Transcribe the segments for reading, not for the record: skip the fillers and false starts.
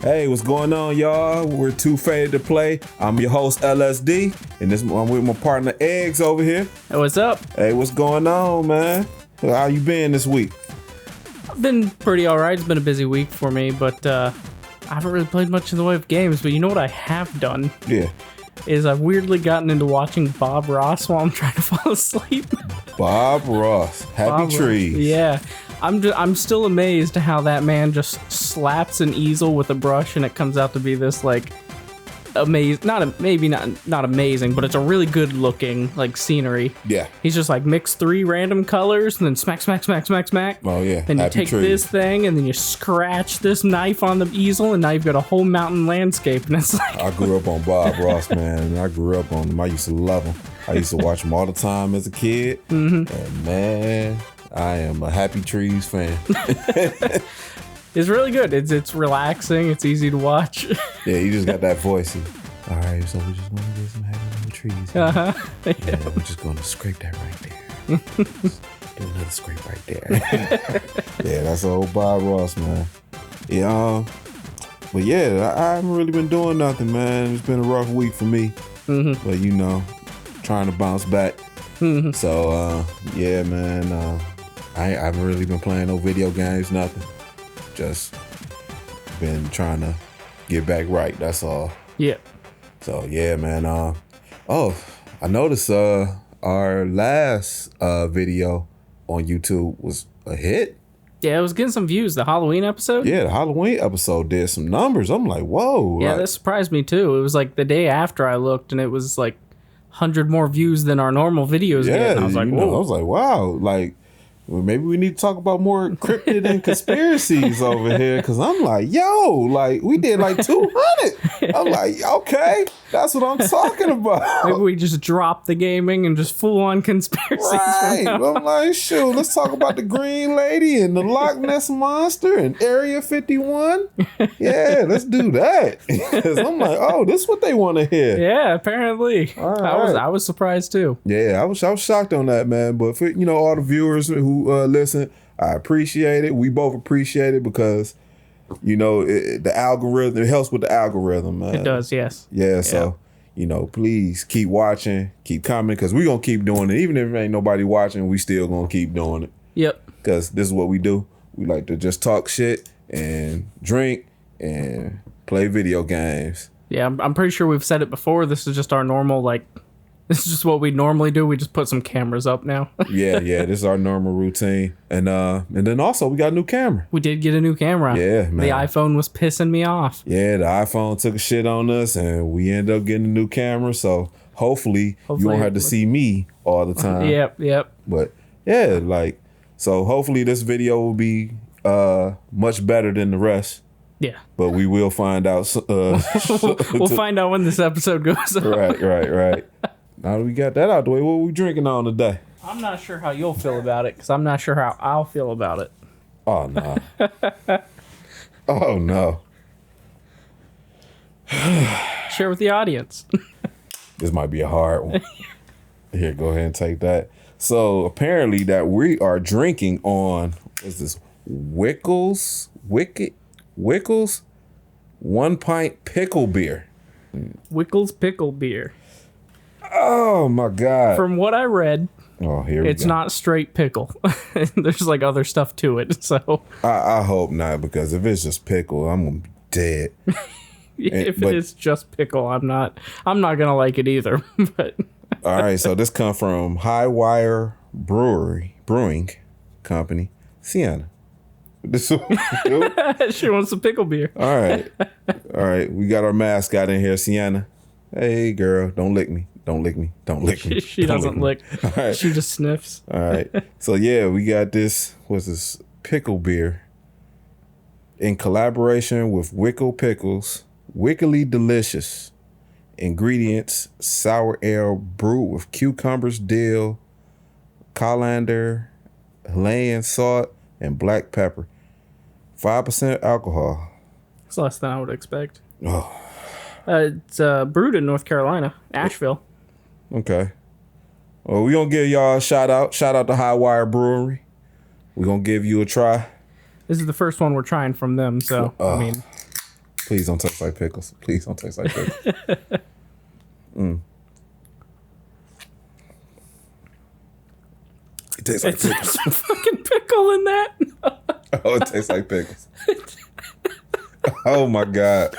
Hey, what's going on, y'all? We're Too Faded to Play. I'm your host, Lsd, and I'm with my partner, Eggs, over here. Hey, what's up? Hey, what's going on, man? How you been this week? I've been pretty alright. It's been a busy week for me, but I haven't really played much in the way of games. But you know what I have done? Yeah. Is I've weirdly gotten into watching Bob Ross while I'm trying to fall asleep. Bob Ross. Happy Trees. Yeah. I'm still amazed how that man just slaps an easel with a brush and it comes out to be this like amazing, not amazing, but it's a really good looking like scenery. Yeah. He's just like mix 3 random colors and then smack. Oh yeah. Then you take this thing and then you scratch this knife on the easel and now you've got a whole mountain landscape and it's like. I grew up on Bob Ross, man. I grew up on him. I used to love him. I used to watch him all the time as a kid. Mm-hmm. And man, I am a Happy Trees fan. It's really good. It's relaxing. It's easy to watch. Yeah, you just got that voice. All right, so we just want to get some Happy Trees. Uh-huh. Yeah, we're just going to scrape that right there. Do another scrape right there. Yeah, that's old Bob Ross, man. Yeah, but yeah, I haven't really been doing nothing, man. It's been a rough week for me. Mm-hmm. But you know, trying to bounce back. Mm-hmm. So yeah, man. I haven't really been playing no video games, nothing. Just been trying to get back right. That's all. Yeah. So yeah, man. I noticed our last video on YouTube was a hit. Yeah, it was getting some views. The Halloween episode. Yeah, the Halloween episode did some numbers. I'm like, whoa. Yeah, like, that surprised me too. It was like the day after I looked, and it was like 100 more views than our normal videos get. And I was like, whoa. I was like, wow. Like, well, maybe we need to talk about more cryptid and conspiracies over here, because I'm like, yo, like, we did like 200. I'm like, okay, that's what I'm talking about. Maybe we just drop the gaming and just full on conspiracies. Right. I'm like, shoot, let's talk about the Green Lady and the Loch Ness Monster and Area 51. Yeah, let's do that. Because I'm like, oh, this is what they want to hear. Yeah, apparently. I was surprised too. Yeah, I was shocked on that, man. But for all the viewers who listen, I appreciate it. We both appreciate it because the algorithm, it helps with the algorithm, man. It does, yes. Yeah, so please keep watching, keep commenting, because we're gonna keep doing it. Even if there ain't nobody watching, we still gonna keep doing it. Yep. Because this is what we do. We like to just talk shit and drink and play video games. Yeah, I'm pretty sure we've said it before. This is just our normal, this is just what we normally do. We just put some cameras up now. yeah, this is our normal routine. And then also we got a new camera. We did get a new camera. Yeah, man. The iPhone was pissing me off. Yeah, the iPhone took a shit on us and we ended up getting a new camera. So hopefully you won't have to see me all the time. Yep. But yeah, so hopefully this video will be much better than the rest. Yeah. But we will find out. We'll find out when this episode goes up. Right. Now that we got that out the way, what are we drinking on today? I'm not sure how you'll feel about it, because I'm not sure how I'll feel about it. Oh, no. Oh, no. Share with the audience. This might be a hard one. Here, go ahead and take that. So, apparently that we are drinking on, what's this? Wickles 1 pint pickle beer. Wickles pickle beer. Oh my God. From what I read, it's not straight pickle. There's other stuff to it. So I hope not, because if it's just pickle, I'm gonna be dead. If it is just pickle, I'm not gonna like it either. But all right, so this comes from High Wire Brewing Company, Sienna. She wants some pickle beer. All right. We got our mascot in here, Sienna. Hey, girl, don't lick me. Don't lick me. She doesn't lick. All right. She just sniffs. All right. So, yeah, we got this. What's this? Pickle beer. In collaboration with Wickle Pickles. Wickily delicious. Ingredients: sour ale brewed with cucumbers, dill, coriander, Himalayan salt, and black pepper. 5% alcohol. It's less than I would expect. Oh. It's brewed in North Carolina, Asheville. Okay. Well, we're going to give y'all a shout out. Shout out to High Wire Brewery. We're going to give you a try. This is the first one we're trying from them, so, I mean. Please don't taste like pickles. Please don't taste like pickles. It tastes like There's pickles. some fucking pickle in that. Oh, it tastes like pickles. Oh my God.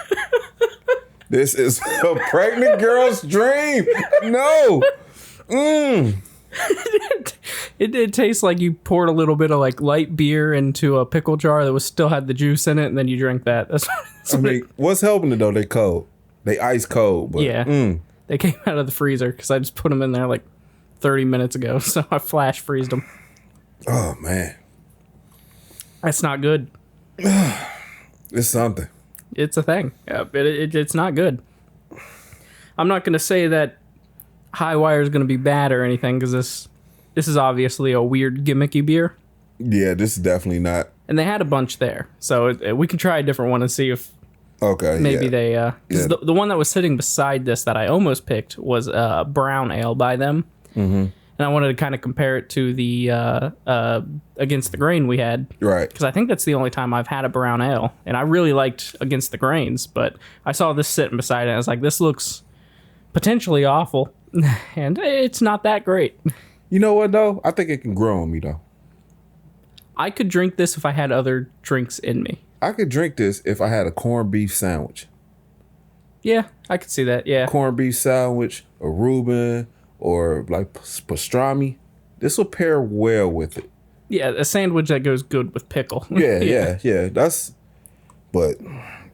This is a pregnant girl's dream. No. It did taste like you poured a little bit of like light beer into a pickle jar that was still had the juice in it, and then you drank that. I mean, what's helping it though? They cold. They ice cold. But, yeah. They came out of the freezer because I just put them in there like 30 minutes ago, so I flash freezed them. Oh man, that's not good. It's something. It's a thing. It's not good. I'm not gonna say that High Wire is gonna be bad or anything because this is obviously a weird gimmicky beer. Yeah, this is definitely not. And they had a bunch there, so we can try a different one and see if maybe they. Because the one that was sitting beside this that I almost picked was brown ale by them. Mm-hmm. And I wanted to kind of compare it to the Against the Grain we had. Right. Because I think that's the only time I've had a brown ale. And I really liked Against the Grains, but I saw this sitting beside it and I was like, this looks potentially awful. And it's not that great. You know what, though? I think it can grow on me, though. I could drink this if I had other drinks in me. I could drink this if I had a corned beef sandwich. Yeah, I could see that, yeah. Corned beef sandwich, a Reuben, or like pastrami. This will pair well with it. Yeah, a sandwich that goes good with pickle. Yeah. That's, but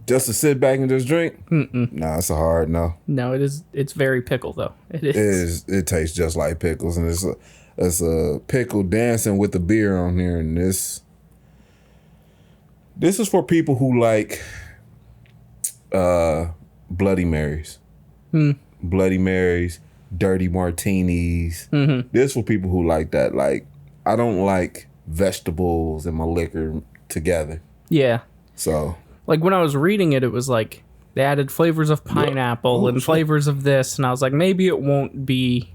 just to sit back and just drink? Nah, it's a hard no. No, it's very pickle though. It is. It tastes just like pickles, and it's a pickle dancing with the beer on here, and this is for people who like Bloody Marys. Bloody Marys, dirty martinis. This for people who like that. Like, I don't like vegetables and my liquor together. Yeah. So, like when I was reading it, it was like they added flavors of pineapple and flavors of this, and I was like, maybe it won't be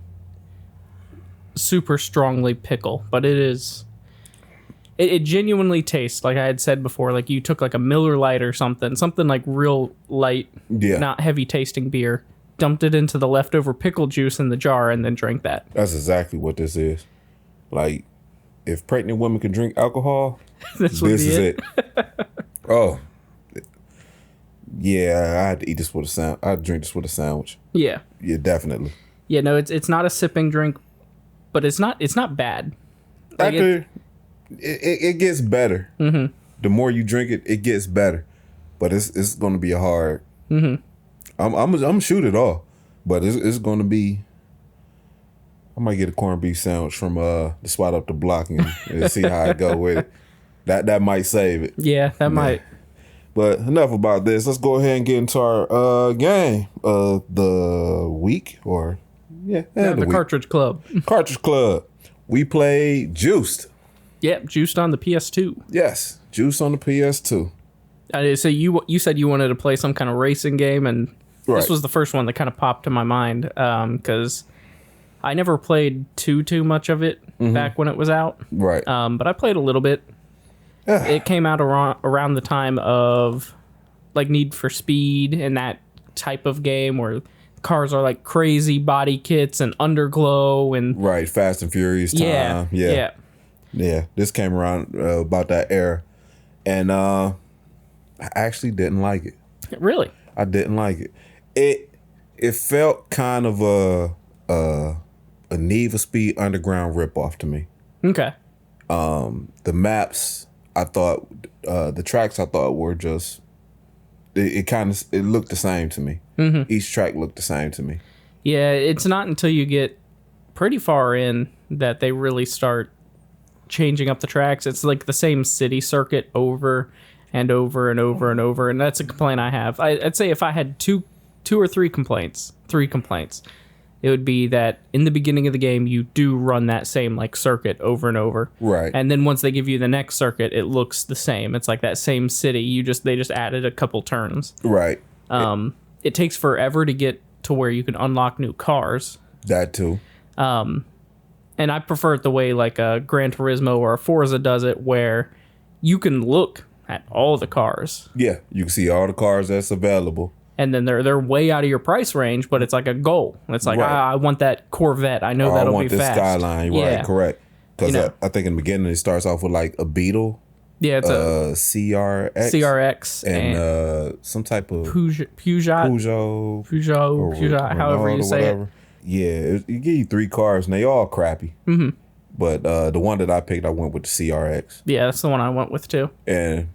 super strongly pickle, but it is. It genuinely tastes like I had said before. Like you took like a Miller Lite or something like real light, not heavy tasting beer, dumped it into the leftover pickle juice in the jar, and then drank that. That's exactly what this is. Like, if pregnant women can drink alcohol, this is it. Oh, yeah. I had to eat this with a sandwich. I'd drink this with a sandwich. Yeah, definitely. Yeah, no, it's not a sipping drink, but it's not bad. Like After it gets better. Mm-hmm. The more you drink it, it gets better. But it's going to be a hard. Mm-hmm. I'm gonna shoot it all, but it's going to be. I might get a corned beef sandwich from the spot up the block and see how I go with it. That might save it. Yeah, that might. But enough about this. Let's go ahead and get into our game of the week, or the Cartridge Club. Cartridge Club. We played Juiced. Yep, Juiced on the PS2. Yes, Juiced on the PS2. So you said you wanted to play some kind of racing game, and this was the first one that kind of popped to my mind because I never played too much of it back when it was out. Right. But I played a little bit. It came out around the time of like Need for Speed and that type of game where cars are like crazy body kits and underglow and Fast and Furious time. Yeah. This came around about that era, and I actually didn't like it. Really? I didn't like it. It felt kind of a Need for Speed Underground ripoff to me. Okay. The maps, I thought, the tracks, I thought were just. It looked the same to me. Mm-hmm. Each track looked the same to me. Yeah, it's not until you get pretty far in that they really start changing up the tracks. It's like the same city circuit over and over and over and over, and that's a complaint I have. I'd say if I had two or three complaints, it would be that in the beginning of the game you do run that same like circuit over and over. Right. And then once they give you the next circuit, it looks the same. It's like that same city. They just added a couple turns. Right. It takes forever to get to where you can unlock new cars. That too. And I prefer it the way like a Gran Turismo or a Forza does it, where you can look at all the cars. Yeah, you can see all the cars that's available. And then they're way out of your price range, but it's like a goal. It's like, I want that Corvette. I know that'll be fast. I want this Skyline. Yeah. Right, correct. Because I think in the beginning it starts off with like a Beetle. Yeah, it's a CRX and some type of Peugeot, however you say it. Yeah, it give you 3 cars and they all crappy. Mm-hmm. But the one that I picked, I went with the CRX. Yeah, that's the one I went with too. And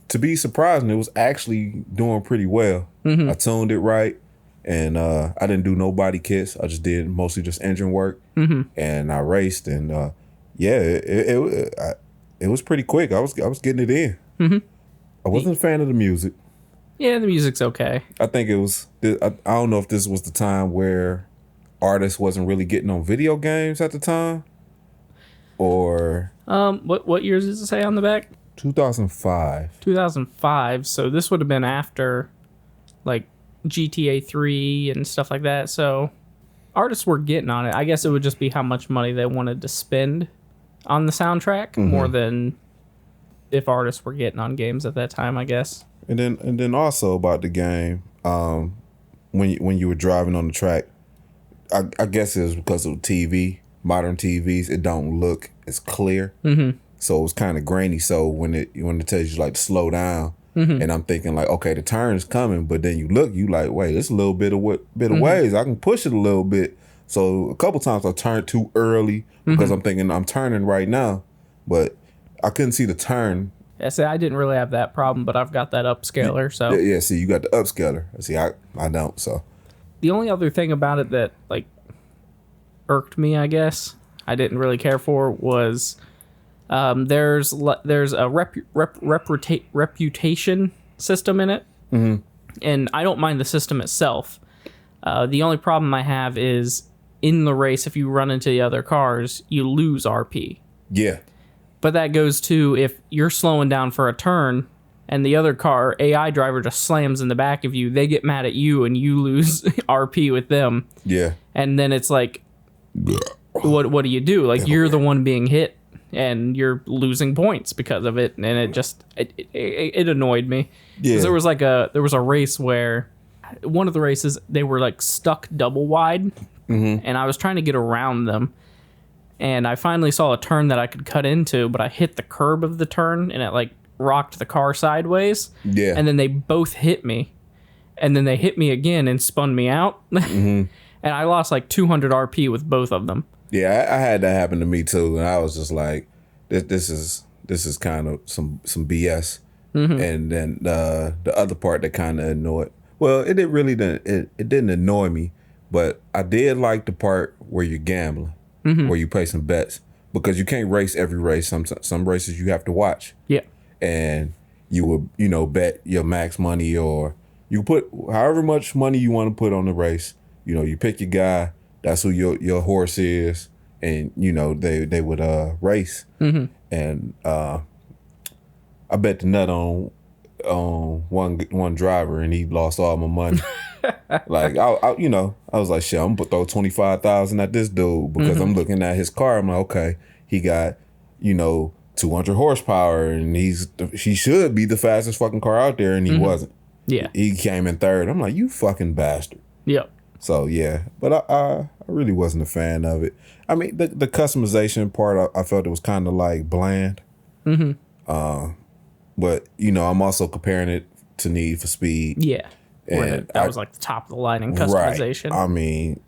to be surprising, it was actually doing pretty well. Mm-hmm. I tuned it right, and I didn't do no body kits. I just did mostly just engine work, and I raced, and it was pretty quick. I was getting it in. Mm-hmm. I wasn't a fan of the music. Yeah, the music's okay. I think it was. I don't know if this was the time where artists wasn't really getting on video games at the time, or what years does it say on the back? 2005. 2005. So this would have been after, like, GTA 3 and stuff like that. So artists were getting on it. I guess it would just be how much money they wanted to spend on the soundtrack more than if artists were getting on games at that time, I guess. And then also about the game, when you were driving on the track, I guess it was because of TV, modern TVs, it don't look as clear. Mm-hmm. So it was kind of grainy. So when it tells you like to slow down, and I'm thinking like, okay, the turn is coming, but then you look, you like, wait, it's a little bit of ways. I can push it a little bit. So a couple times I turned too early because I'm thinking I'm turning right now, but I couldn't see the turn. Yeah, see, I didn't really have that problem, but I've got that upscaler. So yeah, see, you got the upscaler. See, I don't. So the only other thing about it that like irked me, I guess, I didn't really care for was there's a reputation system in it, and I don't mind the system itself. The only problem I have is in the race, if you run into the other cars, you lose RP. Yeah. But that goes to if you're slowing down for a turn and the other car, AI driver, just slams in the back of you, they get mad at you and you lose RP with them. Yeah. And then it's like, what do you do? Like, you're the one being hit and you're losing points because of it. And it just, it annoyed me. Yeah. There was a race where one of the races, they were like stuck double wide, and I was trying to get around them. And I finally saw a turn that I could cut into, but I hit the curb of the turn, and it like rocked the car sideways. Yeah. And then they both hit me, and then they hit me again and spun me out. And I lost like 200 RP with both of them. Yeah, I had that happen to me too, and I was just like, "This is kind of some BS." And then the other part that kind of annoyed. Well, it didn't annoy me, but I did like the part where you're gambling. Where you play some bets, because you can't race every race. Some races you have to watch. Yeah. And you will, bet your max money, or you put however much money you want to put on the race. You pick your guy. That's who your horse is, and they would race. And I bet the nut on one driver, and he lost all my money. Like I was like, shit, I'm gonna throw 25,000 at this dude because I'm looking at his car. I'm like, okay, he got 200 horsepower, and he should be the fastest fucking car out there, and he wasn't. Yeah, he came in third. I'm like, you fucking bastard. Yep. So yeah, but I really wasn't a fan of it. I mean, the customization part, I felt it was kind of like bland. But I'm also comparing it to Need for Speed. Yeah. And that was like the top of the line in customization. Right. I mean,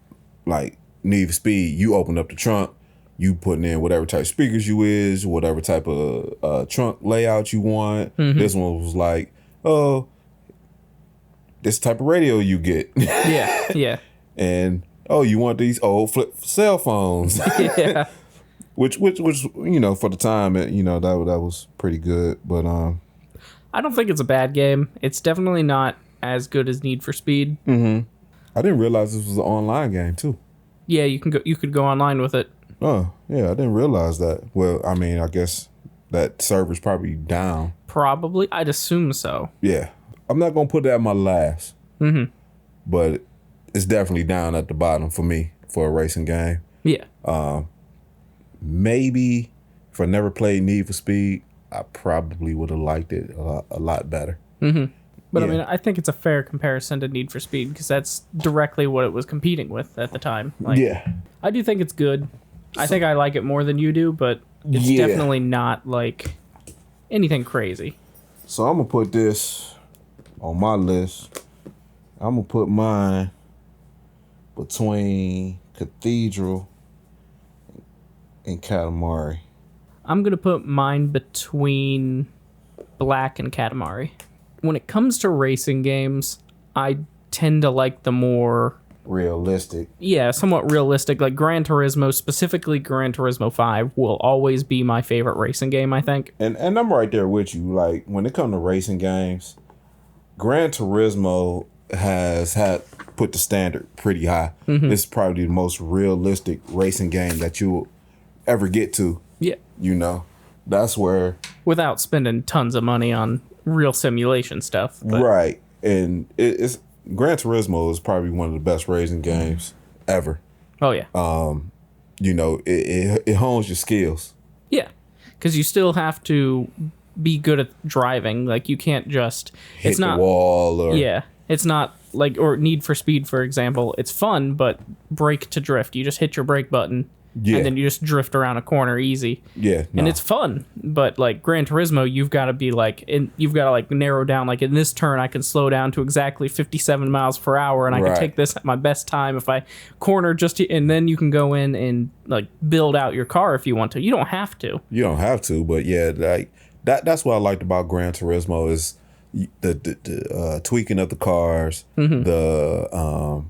like Need for Speed, you open up the trunk, you putting in whatever type of speakers you is, whatever type of trunk layout you want. This one was like, oh, this type of radio you get. Yeah, yeah. And you want these old flip cell phones. Yeah. Which for the time, that was pretty good. But I don't think it's a bad game. It's definitely not as good as Need for Speed. I didn't realize this was an online game too. Yeah, you could go online with it. Oh, yeah, I didn't realize that. Well, I mean, I guess that server's probably down. Probably, I'd assume so. Yeah, I'm not gonna put that at my last. But it's definitely down at the bottom for me for a racing game. Yeah. Maybe if I never played Need for Speed, I probably would have liked it a lot better. But Yeah. I mean, I think it's a fair comparison to Need for Speed because that's directly what it was competing with at the time. Like, Yeah. I do think it's good. I think I like it more than you do, but it's Yeah. definitely not like anything crazy. So I'm gonna put this on my list. I'm gonna put mine between Cathedral and Katamari. I'm going to put mine between Black and Katamari. When it comes to racing games, I tend to like the more, Realistic. somewhat realistic. Like Gran Turismo, specifically Gran Turismo 5, will always be my favorite racing game, I think. And I'm right there with you. Like, when it comes to racing games, Gran Turismo has put the standard pretty high. It's probably the most realistic racing game that you'll ever get to. Yeah. You know, that's where Without spending tons of money on real simulation stuff. But right, and it's Gran Turismo is probably one of the best racing games ever. Oh, yeah. You know, it hones your skills. Yeah. Because you still have to be good at driving. Like, you can't just... Hit it's not the wall or Yeah. It's not like, or Need for Speed, for example. It's fun, but brake to drift. You just hit your brake button, Yeah. and then you just drift around a corner easy. Yeah, And no. it's fun, but like Gran Turismo, you've got to be like, you've got to like narrow down. Like in this turn, I can slow down to exactly 57 miles per hour, and I Right. can take this at my best time if I corner and then you can go in and like build out your car if you want to. You don't have to. You don't have to, but yeah, like that's what I liked about Gran Turismo is the tweaking of the cars. The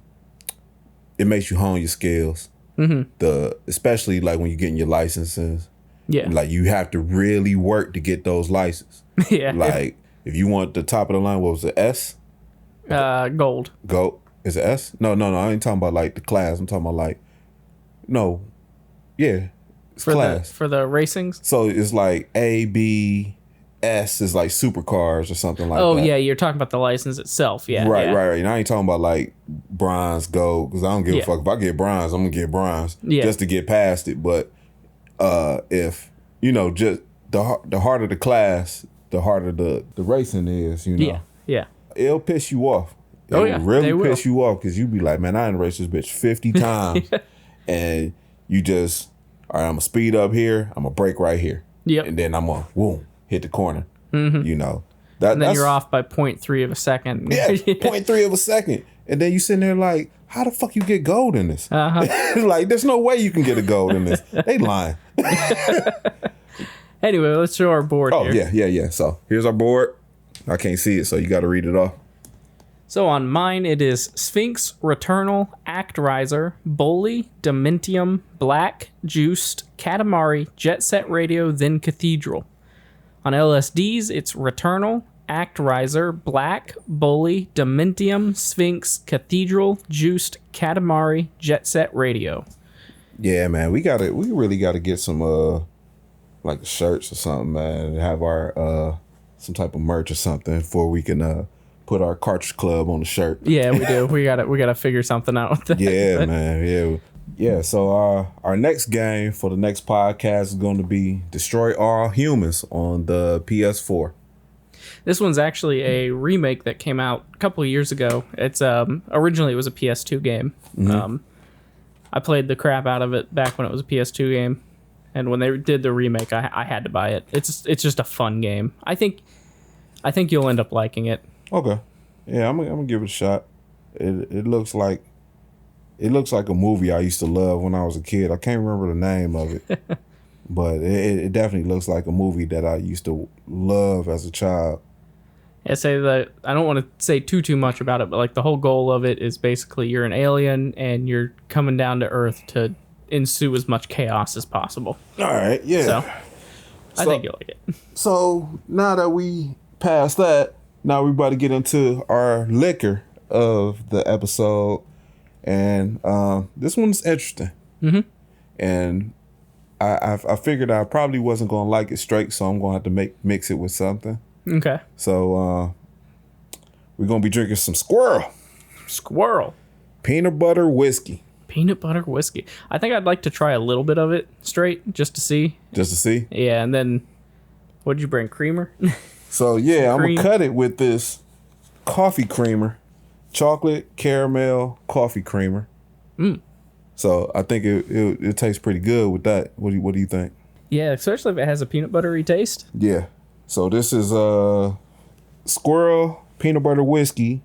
it makes you hone your skills. Especially like when you're getting your licenses. Yeah, Like you have to really work to get those licenses. yeah. Like if you want the top of the line, what was it? S? Gold. Go. Is it S? No. I ain't talking about like the class. I'm talking about like it's For class. for the racings. So it's like A, B, S is like supercars or something like that. Oh yeah, you're talking about the license itself. Yeah, Right. yeah. And I ain't talking about like bronze, gold, because I don't give Yeah. a fuck. If I get bronze, I'm gonna get bronze Yeah. just to get past it. But if just the harder the class, the harder the racing is. Yeah. It'll piss you off. Oh, It'll yeah, really they will. piss you off because you be like, man, I done raced this bitch 50 times, and you just, all right, I'm gonna speed up here, I'm gonna brake right here, Yep. and then I'm gonna hit the corner. Mm-hmm. You know, And then that's, you're off by 0.3 of a second. Yeah, 0.3 of a second, and then you sitting there like, how the fuck you get gold in this? Like, there's no way you can get a gold in this. They lying. Anyway, let's show our board Oh here. yeah. So here's our board. I can't see it, so you got to read it off. So on mine, it is Sphinx, Returnal, Actriser, Bully, Dementium, Black, Juiced, Katamari, Jet Set Radio, then Cathedral. On LSDs, it's Returnal, Actriser, Black, Bully, Dementium, Sphinx, Cathedral, Juiced, Katamari, Jet Set Radio. Yeah, man, we really gotta get some like shirts or something, man, and have our some type of merch or something before we can put our Cartridge Club on the shirt. Yeah, we do. We gotta figure something out with that. Yeah, man. Yeah. So our next game for the next podcast is going to be Destroy All Humans on the PS4. This one's actually a remake that came out a couple of years ago. It's originally it was a PS2 game. I played the crap out of it back when it was a PS2 game, and when they did the remake, I had to buy it. It's just a fun game. I think you'll end up liking it. Okay. Yeah, I'm gonna give it a shot. It looks like a movie I used to love when I was a kid. I can't remember the name of it, but it definitely looks like a movie that I used to love as a child. I say that I don't want to say too much about it, but like the whole goal of it is basically you're an alien and you're coming down to Earth to ensue as much chaos as possible. All right, yeah. So I think you'll like it. So now that we passed that, now we about to get into our liquor of the episode, and this one's interesting. And I figured I probably wasn't gonna like it straight, so I'm gonna have to mix it with something. Okay. So we're gonna be drinking some Squirrel. peanut butter whiskey. Peanut butter whiskey. I think I'd like to try a little bit of it straight just to see. Just to see. Yeah, and then What'd you bring? Creamer? So yeah, I'm Cream. gonna cut it with this coffee creamer, chocolate caramel coffee creamer. So I think it tastes pretty good with that. What do you think? Yeah, especially if it has a peanut buttery taste. Yeah. So this is Squirrel peanut butter whiskey,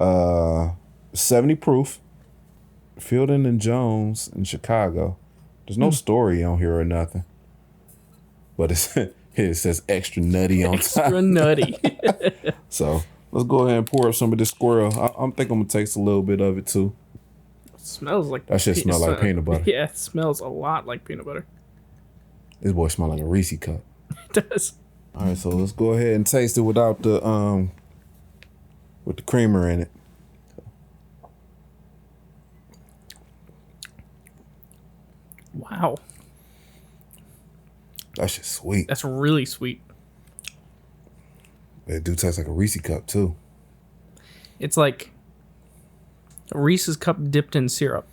70 proof, Fielding and Jones in Chicago. There's no story on here or nothing, but it says extra nutty on top. Extra nutty. So let's go ahead and pour up some of this Squirrel. I'm think I'm gonna taste a little bit of it too. Smells like That shit smell like peanut butter. Yeah, it smells a lot like peanut butter. This boy smell like a Reese cup. It does. All right, so let's go ahead and taste it without the with the creamer in it. Wow. That shit's sweet. That's really sweet. It do taste like a Reese cup too. It's like a Reese's cup dipped in syrup.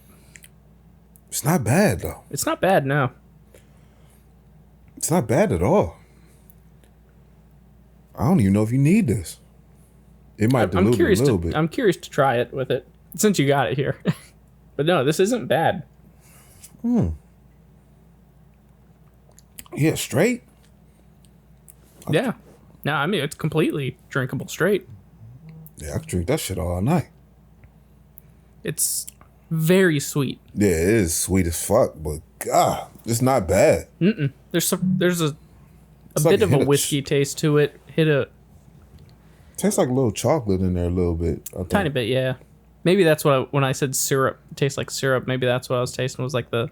It's not bad though. It's not bad, no. It's not bad at all. I don't even know if you need this. It might dilute it a little bit. I'm curious to try it with it since you got it here. But no, this isn't bad. Yeah, straight. Yeah. No, I mean, it's completely drinkable straight. Yeah, I could drink that shit all night. It's very sweet. Yeah, it is sweet as fuck, but God, it's not bad. There's a It's bit like of a hit whiskey taste to it. Tastes like a little chocolate in there a little bit. I think. Tiny bit, yeah. Maybe that's what when I said syrup, it tastes like syrup. Maybe that's what I was tasting was like a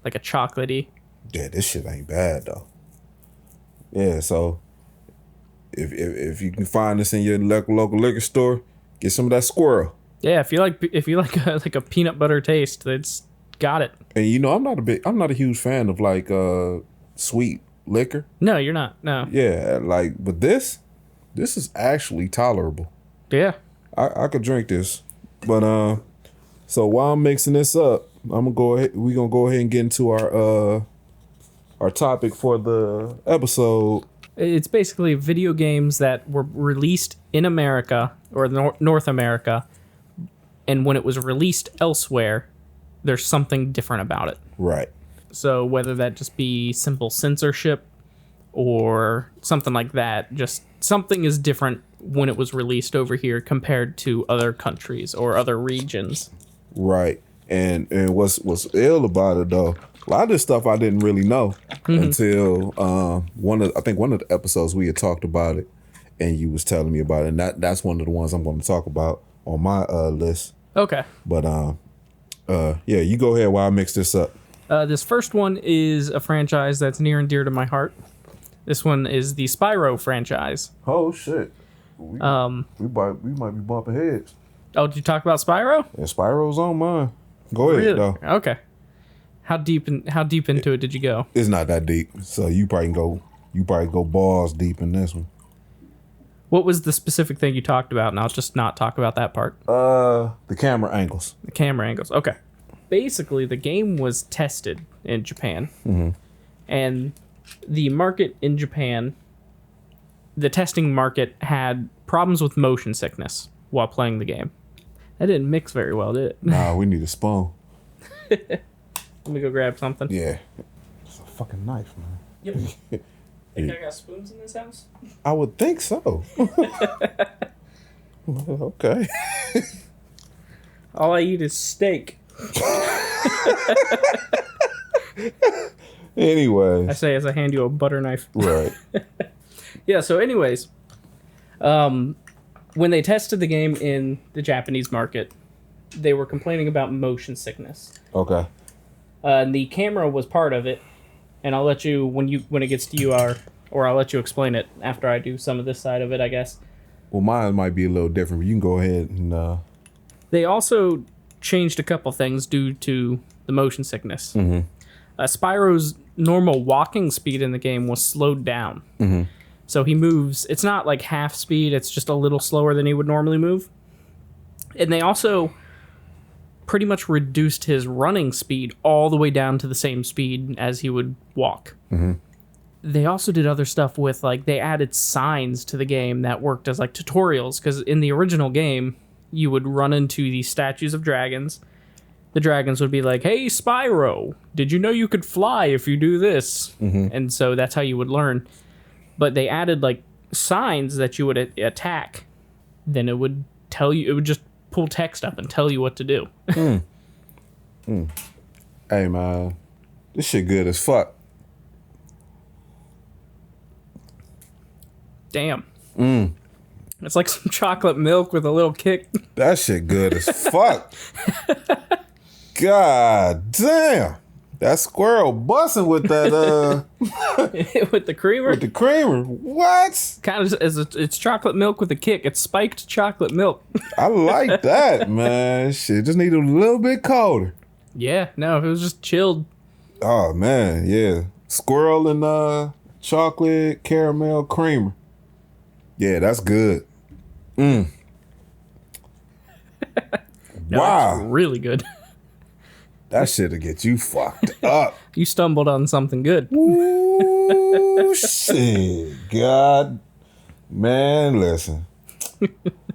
chocolatey. Yeah, this shit ain't bad though. Yeah, so if you can find this in your local liquor store, get some of that Squirrel. Yeah, if you like a peanut butter taste, it's got it. And you know, I'm not a huge fan of like sweet liquor. No, you're not. No. Yeah, like but this is actually tolerable. Yeah. I could drink this. But so while I'm mixing this up, we're gonna go ahead and get into our topic for the episode. It's basically video games that were released in America or North America, and when it was released elsewhere, there's something different about it. Right. So whether that just be simple censorship or something like that, just something is different when it was released over here compared to other countries or other regions. Right. And what's ill about it though, a lot of this stuff I didn't really know until one of the episodes we had talked about it, and you was telling me about it, and that's one of the ones I'm going to talk about on my list. Okay. But yeah, you go ahead while I mix this up. This first one is a franchise that's near and dear to my heart. This one is the Spyro franchise. Oh shit. We might be bumping heads. Oh, did you talk about Spyro? And Spyro's on mine. Go ahead Really? though. Okay. How deep into it did you go? It's not that deep, so you probably go balls deep in this one. What was the specific thing you talked about? And I'll just not talk about that part. The camera angles. The camera angles. Okay. Basically, the game was tested in Japan. And the market in Japan, the testing market had problems with motion sickness while playing the game. That didn't mix very well, did it? Nah, we need a spoon. Let me go grab something. Yeah. It's a fucking knife, man. Yep. Think I got spoons in this house? I would think so. Okay. All I eat is steak. Anyways. I say as I hand you a butter knife. Right. Yeah, so anyways, when they tested the game in the Japanese market, they were complaining about motion sickness. Okay. And the camera was part of it, and I'll let you when it gets to you or I'll let you explain it after I do some of this side of it, I guess. Well, mine might be a little different, but you can go ahead and They also changed a couple things due to the motion sickness. Spyro's normal walking speed in the game was slowed down. So he moves, it's not like half speed, it's just a little slower than he would normally move. And they also pretty much reduced his running speed all the way down to the same speed as he would walk. they also did other stuff with, like, they added signs to the game that worked as, like, tutorials. Because in the original game, you would run into these statues of dragons. The dragons would be like, hey, Spyro, did you know you could fly if you do this? And so that's how you would learn. But they added, like, signs that you would attack. Then it would tell you, it would just pull text up and tell you what to do. Hey, man, this shit good as fuck. Damn. It's like some chocolate milk with a little kick. That shit good as fuck. God damn. That squirrel busting with that With the creamer? with the creamer. What? Kind of as it's chocolate milk with a kick. It's spiked chocolate milk. I like that, man. Shit just need a little bit colder. Yeah, no, if it was just chilled. Oh man, yeah. Squirrel and chocolate caramel creamer. Yeah, that's good. No, Wow. it's really good. That shit'll get you fucked up. You stumbled on something good. Ooh, shit. God. Man, listen.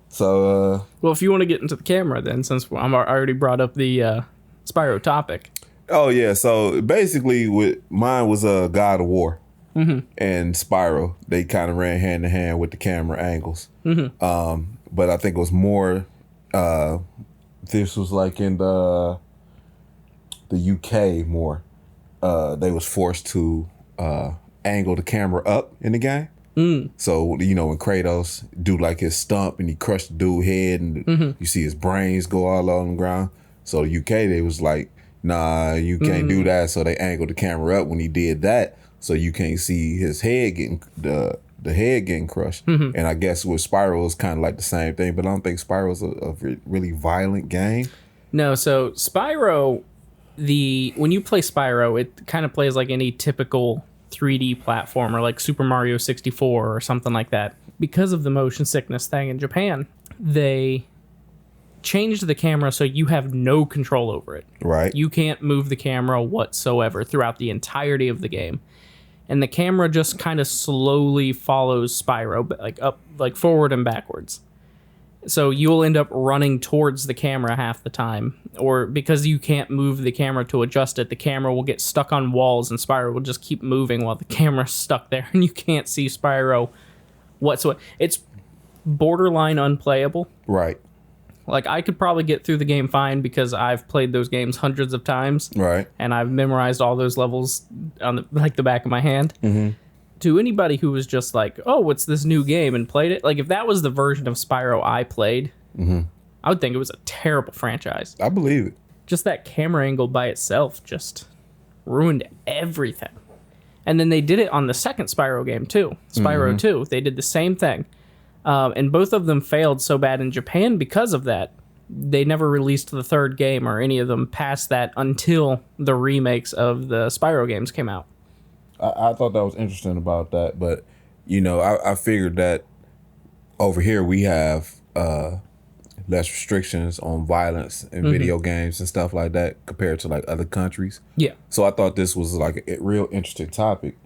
So, Well, if you want to get into the camera then, since I already brought up the Spyro topic. oh yeah, so basically mine was God of War. And Spyro. They kind of ran hand in hand with the camera angles. But I think it was more, this was like in the UK more. They was forced to angle the camera up in the game. So, you know, when Kratos do like his stump and he crushed the dude's head and you see his brains go all on the ground. So UK, they was like, nah, you can't do that. So they angled the camera up when he did that. So you can't see his head getting, the head getting crushed. And I guess with Spyro, it's kind of like the same thing. But I don't think Spyro's a really violent game. No, so Spyro, when you play Spyro, it kind of plays like any typical 3D platformer, like Super Mario 64 or something like that. Because of the motion sickness thing in Japan, they changed the camera so you have no control over it. Right. You can't move the camera whatsoever throughout the entirety of the game. And the camera just kind of slowly follows Spyro, like forward and backwards. So you'll end up running towards the camera half the time. Or because you can't move the camera to adjust it, the camera will get stuck on walls and Spyro will just keep moving while the camera's stuck there and you can't see Spyro whatsoever. It's borderline unplayable. Right. Like, I could probably get through the game fine because I've played those games hundreds of times. Right. And I've memorized all those levels on the back of my hand. To anybody who was just like, oh, what's this new game, and played it, like, if that was the version of Spyro I played, I would think it was a terrible franchise. I believe it. Just that camera angle by itself just ruined everything. And then they did it on the second Spyro game, too. Spyro 2. They did the same thing. And both of them failed so bad in Japan because of that. They never released the third game or any of them past that until the remakes of the Spyro games came out. I thought that was interesting about that, but you know, I figured that over here we have less restrictions on violence in video games and stuff like that compared to like other countries. Yeah. So I thought this was like a real interesting topic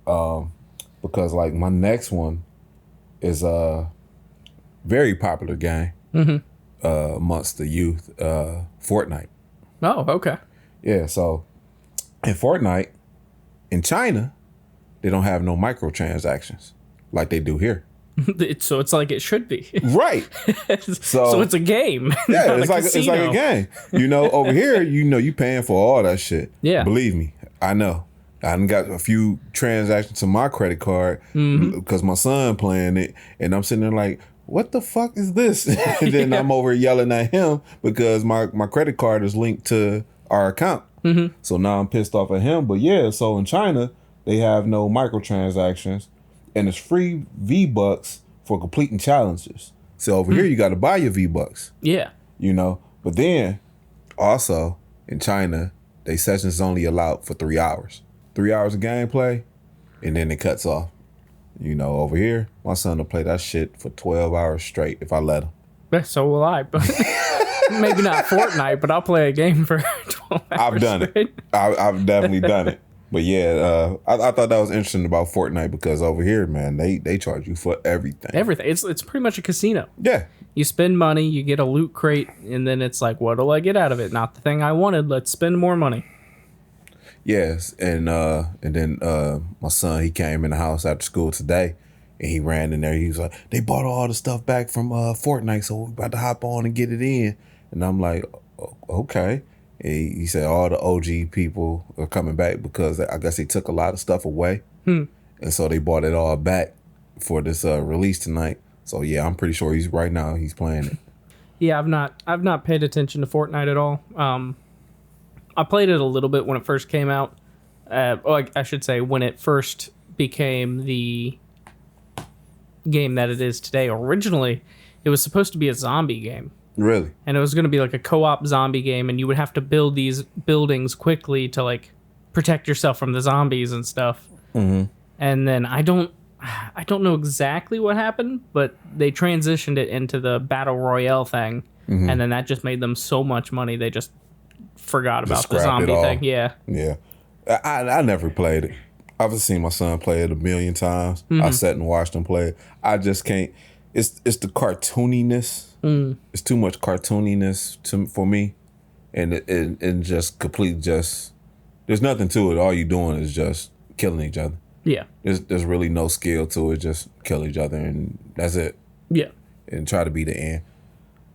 because like my next one is a very popular game amongst the youth, Fortnite. Oh, okay. Yeah, so in Fortnite, in China, they don't have no microtransactions like they do here. So it's like it should be. Right. So it's a game. Yeah, it's like a game. You know, over here, you know, you paying for all that shit. Yeah. Believe me, I know. I done got a few transactions to my credit card because my son playing it, and I'm sitting there like, what the fuck is this? And then I'm over yelling at him because my credit card is linked to our account. So now I'm pissed off at him. But yeah, so in China, they have no microtransactions, and it's free V-Bucks for completing challenges. So over here, you got to buy your V-Bucks. Yeah. You know, but then also in China, they sessions only allowed for 3 hours. 3 hours of gameplay, and then it cuts off. You know, over here, my son will play that shit for 12 hours straight if I let him. Yeah, so will I. But maybe not Fortnite, but I'll play a game for 12 hours. I've done it. I've definitely done it. But yeah, I thought that was interesting about Fortnite because over here, man, they charge you for everything. Everything. It's pretty much a casino. Yeah. You spend money, you get a loot crate, and then it's like, what'll I get out of it? Not the thing I wanted. Let's spend more money. Yes, and then my son, he came in the house after school today, and he ran in there. He was like, "They bought all the stuff back from Fortnite, so we're about to hop on and get it in." And I'm like, "Okay." And he said all the OG people are coming back because I guess they took a lot of stuff away, and so they bought it all back for this release tonight. So yeah, I'm pretty sure he's playing it. Yeah, I've not paid attention to Fortnite at all. I played it a little bit when it first came out. I should say when it first became the game that it is today. Originally, it was supposed to be a zombie game. Really? And it was going to be like a co-op zombie game, and you would have to build these buildings quickly to like protect yourself from the zombies and stuff. Mm-hmm. And then I don't know exactly what happened, but they transitioned it into the battle royale thing, and then that just made them so much money they just forgot about the zombie thing. Yeah. I never played it. I've seen my son play it a million times. I sat and watched him play it. I just can't. It's the cartooniness. It's too much cartooniness for me, and it just completely just. There's nothing to it. All you're doing is just killing each other. Yeah. There's really no skill to it. Just kill each other and that's it. Yeah. And try to be the end.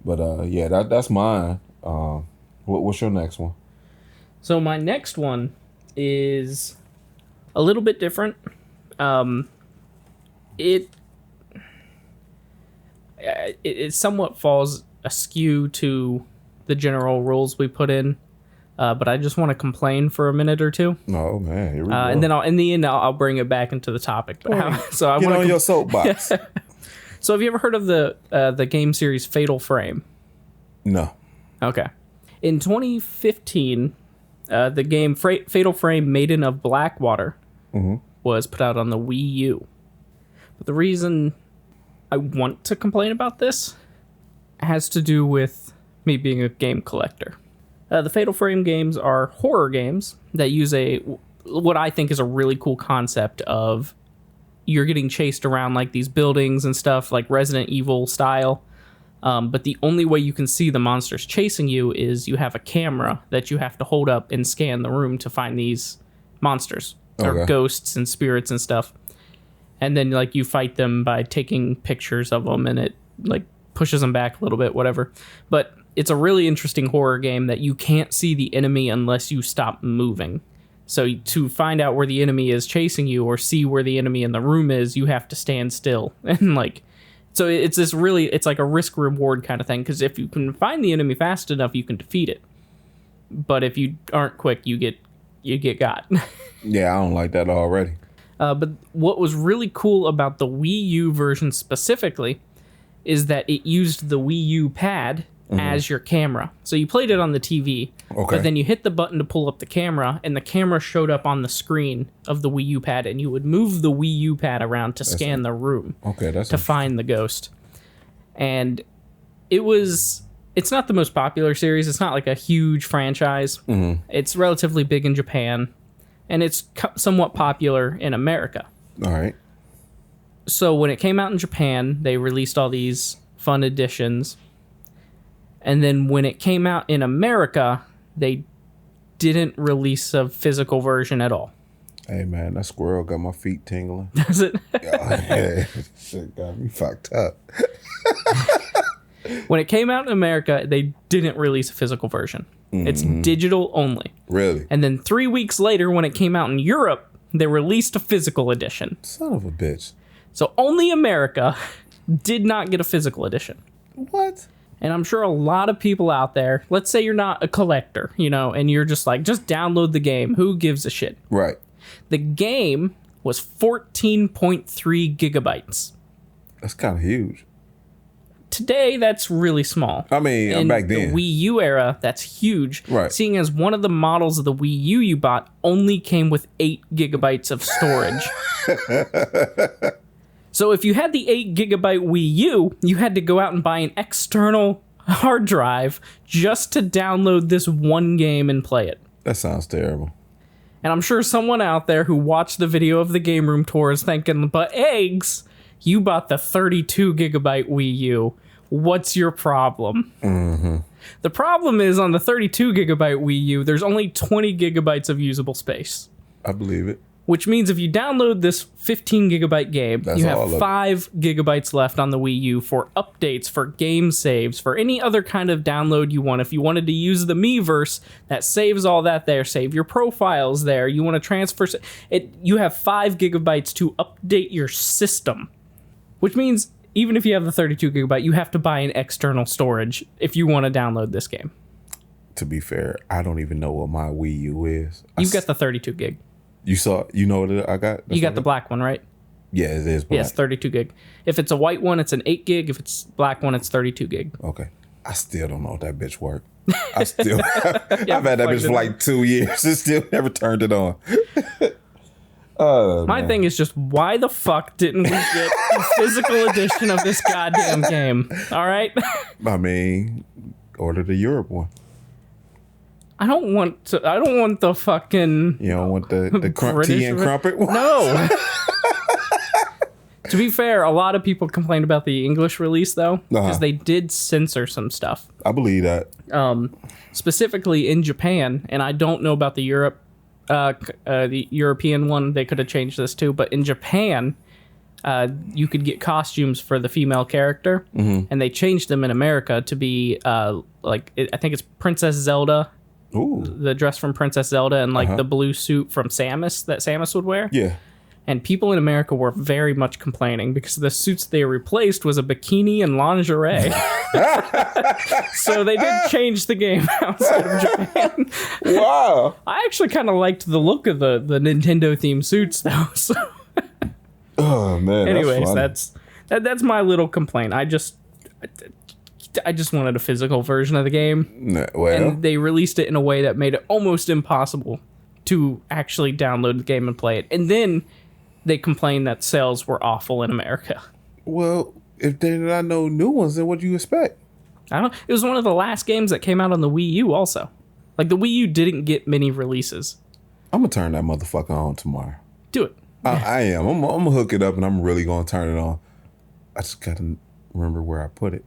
But yeah, that's mine. What's your next one? So my next one is a little bit different. It somewhat falls askew to the general rules we put in, but I just want to complain for a minute or two. Oh man, here we go. And then in the end I'll bring it back into the topic. But get on your soapbox. So have you ever heard of the game series Fatal Frame? No. Okay. In 2015, the game Fatal Frame Maiden of Blackwater was put out on the Wii U. But the reason I want to complain about this has to do with me being a game collector. The Fatal Frame games are horror games that use what I think is a really cool concept of you're getting chased around like these buildings and stuff, like Resident Evil style. But the only way you can see the monsters chasing you is you have a camera that you have to hold up and scan the room to find these monsters or ghosts and spirits and stuff. And then like you fight them by taking pictures of them, and it like pushes them back a little bit, whatever. But it's a really interesting horror game that you can't see the enemy unless you stop moving. So to find out where the enemy is chasing you or see where the enemy in the room is, you have to stand still. And like, so it's like a risk reward kind of thing. Because if you can find the enemy fast enough, you can defeat it. But if you aren't quick, you get got. Yeah, I don't like that already. But what was really cool about the Wii U version specifically is that it used the Wii U pad as your camera. So you played it on the TV, but then you hit the button to pull up the camera, and the camera showed up on the screen of the Wii U pad, and you would move the Wii U pad around to scan the room to find the ghost. And it's not the most popular series. It's not like a huge franchise. It's relatively big in Japan, and it's somewhat popular in America. All right. So when it came out in Japan, they released all these fun editions. And then when it came out in America, they didn't release a physical version at all. Hey, man, that squirrel got my feet tingling. Does it? Yeah, shit got me fucked up. When it came out in America, they didn't release a physical version. It's digital only. Really? And then 3 weeks later, when it came out in Europe, they released a physical edition. Son of a bitch. So only America did not get a physical edition. What? And I'm sure a lot of people out there, let's say you're not a collector, and you're just like, just download the game. Who gives a shit? Right. The game was 14.3 gigabytes. That's kind of huge. Today, that's really small. I mean, in back then. The Wii U era, that's huge. Right. Seeing as one of the models of the Wii U you bought only came with 8 gigabytes of storage. So if you had the 8 gigabyte Wii U, you had to go out and buy an external hard drive just to download this one game and play it. That sounds terrible. And I'm sure someone out there who watched the video of the Game Room tour is thinking, but Eggs, you bought the 32 gigabyte Wii U. What's your problem? Mm-hmm. The problem is on the 32 gigabyte Wii U, there's only 20 gigabytes of usable space. I believe it. Which means if you download this 15 gigabyte game, you have 5 gigabytes left on the Wii U for updates, for game saves, for any other kind of download you want. If you wanted to use the Miiverse, that saves all that there. Save your profiles there. You want to transfer it. You have 5 gigabytes to update your system, which means even if you have the 32 gigabyte, you have to buy an external storage if you want to download this game. To be fair, I don't even know what my Wii U is. You've got the 32 gig. You know what I got? You got the black one, right? Yeah, it is black. Yes, 32 gig. If it's a white one, it's an 8 gig. If it's black one, it's 32 gig. Okay. I still don't know if that bitch worked. I've had that bitch for like 2 years and still never turned it on. My thing is just, why the fuck didn't we get a physical edition of this goddamn game? All right? I mean, order the Europe one. I don't want the fucking... You don't want the tea and crumpet one? No. To be fair, a lot of people complained about the English release, though, because they did censor some stuff. I believe that. Specifically in Japan, and I don't know about the European one. They could have changed this too, but in Japan, you could get costumes for the female character, and they changed them in America to be I think it's Princess Zelda. Ooh. The dress from Princess Zelda and the blue suit from Samus that Samus would wear. Yeah. And people in America were very much complaining because the suits they replaced was a bikini and lingerie. So they did change the game outside of Japan. Wow. I actually kind of liked the look of the Nintendo themed suits though. So oh man. Anyways, that's my little complaint. I just wanted a physical version of the game. Well, and they released it in a way that made it almost impossible to actually download the game and play it. And then they complained that sales were awful in America. Well, if they're not no new ones, then what do you expect? I don't know. It was one of the last games that came out on the Wii U also. Like, the Wii U didn't get many releases. I'm going to turn that motherfucker on tomorrow. Do it. I am. I'm going to hook it up and I'm really going to turn it on. I just got to remember where I put it.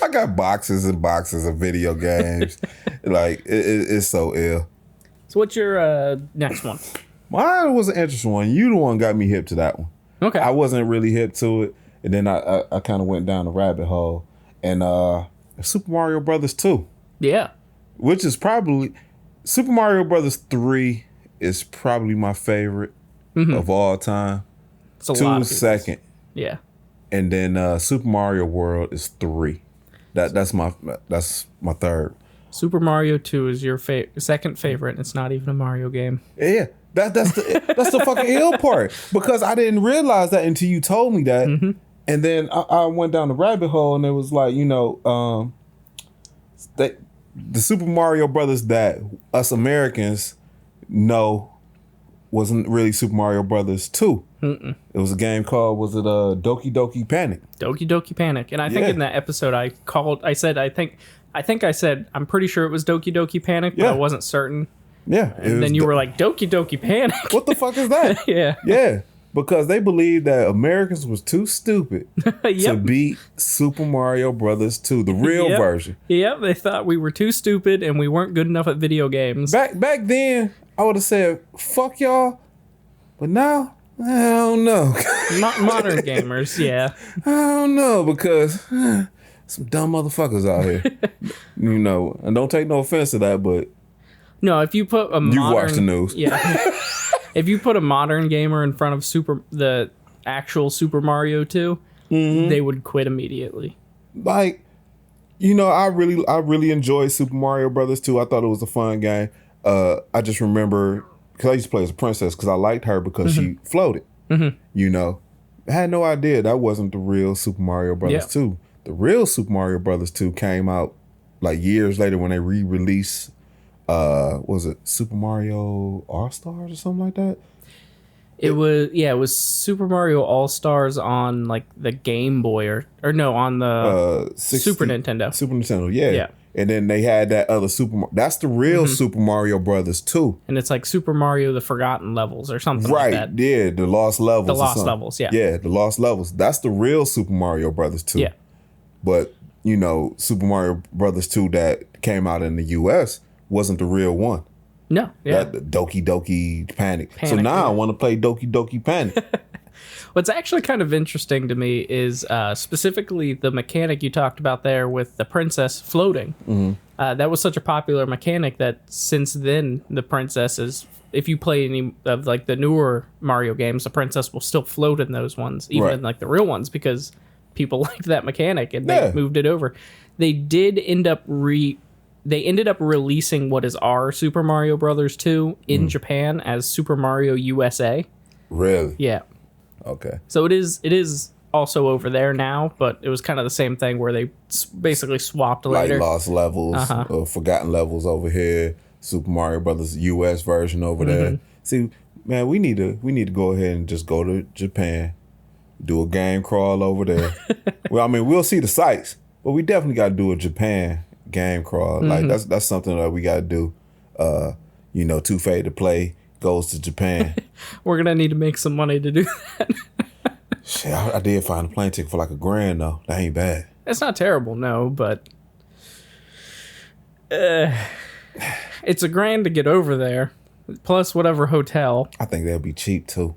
I got boxes and boxes of video games. Like, it's so ill. So what's your next one? Mine was an interesting one. You the one got me hip to that one. Okay. I wasn't really hip to it. And then I kind of went down the rabbit hole. And Super Mario Brothers 2. Yeah. Which is probably... Super Mario Brothers 3 is probably my favorite of all time. It's a 2 lot of second. Yeah. And then Super Mario World is 3. That's my third. Super Mario 2 is your second favorite. It's not even a Mario game. Yeah. That's the fucking ill part, because I didn't realize that until you told me that. And then I went down the rabbit hole and it was like, the Super Mario Brothers that us Americans know wasn't really Super Mario Brothers 2. It was a game called, was it Doki Doki Panic? Doki Doki Panic. And I think in that episode I said I'm pretty sure it was Doki Doki Panic, but I wasn't certain. Yeah. And then you were like, Doki Doki Panic. What the fuck is that? Yeah. Yeah. Because they believed that Americans was too stupid to beat Super Mario Brothers 2, the real version. Yep, they thought we were too stupid and we weren't good enough at video games. Back then, I would have said, fuck y'all. But now, I don't know. Modern gamers, yeah. I don't know, because some dumb motherfuckers out here. And don't take no offense to that, but... No, if you put a modern... You watch the news. Yeah. If you put a modern gamer in front of the actual Super Mario 2, they would quit immediately. Like, I really enjoyed Super Mario Brothers 2. I thought it was a fun game. I just remember, because I used to play as a princess, because I liked her because she floated. I had no idea that wasn't the real Super Mario Brothers 2. The real Super Mario Brothers 2 came out like years later when they re-released was it Super Mario All-Stars or something like that? It was Super Mario All Stars on like the Game Boy or no, on the Super Nintendo. Super Nintendo, yeah. Yeah. And then they had that other that's the real Mm-hmm. Super Mario Brothers 2. And it's like Super Mario the Forgotten Levels or something like that. Yeah, the Lost Levels. The Lost Levels, yeah. Yeah, the Lost Levels. That's the real Super Mario Brothers 2. Yeah. But, Super Mario Brothers 2 that came out in the US wasn't the real one. No, yeah. That Doki Doki Panic. So Panic, now yeah. I want to play Doki Doki Panic. What's actually kind of interesting to me is specifically the mechanic you talked about there with the princess floating. Mm-hmm. That was such a popular mechanic that since then the princesses, if you play any of like the newer Mario games, the princess will still float in those ones, even Right. in like the real ones, because people liked that mechanic and they Yeah. moved it over. They did end up releasing what is our Super Mario Brothers 2 in Japan as Super Mario USA. Really? Yeah. Okay. So it is also over there now, but it was kind of the same thing where they basically swapped later. Like Lost Levels, Forgotten Levels over here, Super Mario Brothers US version over there. See, man, we need to go ahead and just go to Japan, do a game crawl over there. Well, I mean, we'll see the sites, but we definitely got to do a Japan game crawl. Like that's something that we got to do. Too Fade to Play goes to Japan. We're gonna need to make some money to do that. Shit, I did find a plane ticket for like $1,000 though. That ain't bad. It's not terrible, no, but it's $1,000 to get over there, plus whatever hotel. I think that'd be cheap too.